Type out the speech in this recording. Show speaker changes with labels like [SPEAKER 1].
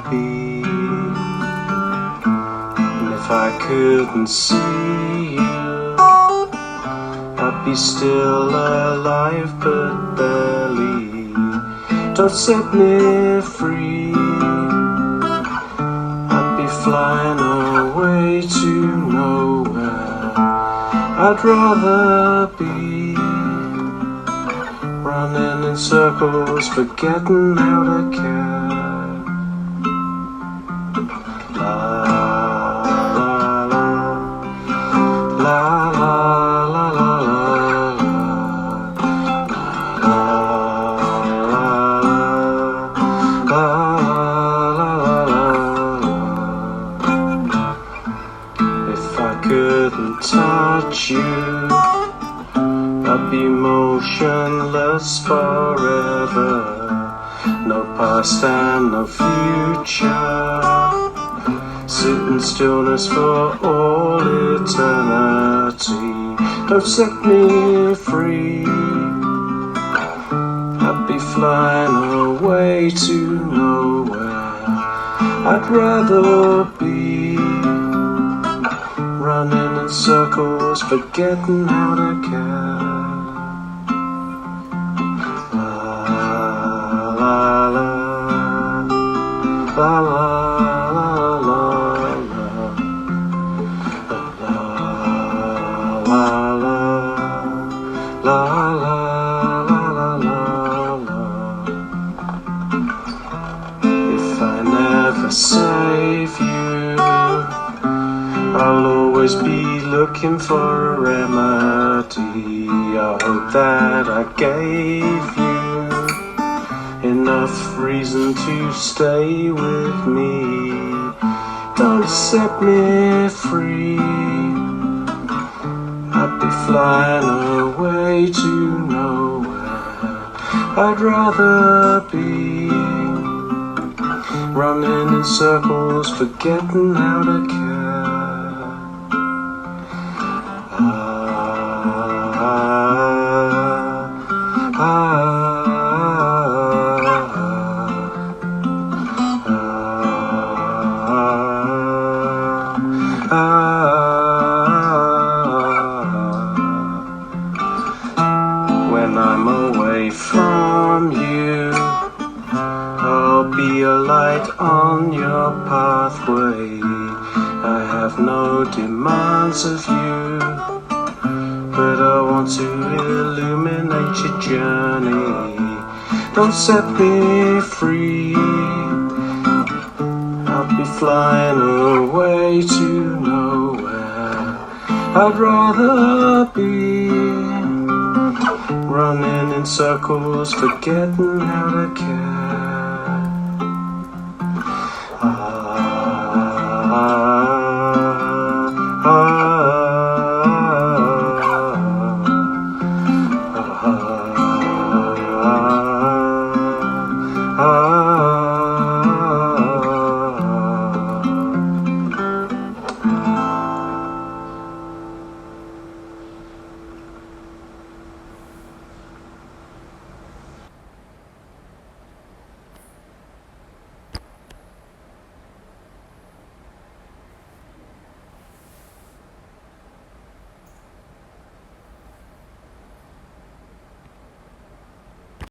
[SPEAKER 1] be. And if I couldn't see you, I'd be still alive but barely. Don't set me free, I'd be flying away to nowhere. I'd rather be running in circles, forgetting how to care. La la la, la la la la la. If I couldn't touch you, I'd be motionless forever. No past and no future, sit in stillness for all eternity. Don't set me free, I'd be flying away to nowhere. I'd rather be running in circles, forgetting how to care. La la la, la la la la, la la la, la la la la la. If I never save you, I'll always be looking for a remedy. I hope that I gave you enough reason to stay with me. Don't set me free, I'd be flying away to nowhere. I'd rather be running in circles, forgetting how to care. When I'm away from you, I'll be a light on your pathway. I have no demands of you, but I want to illuminate your journey. Don't set me free, I'll be flying away to nowhere. I'd rather be running in circles, forgetting how to care. Ah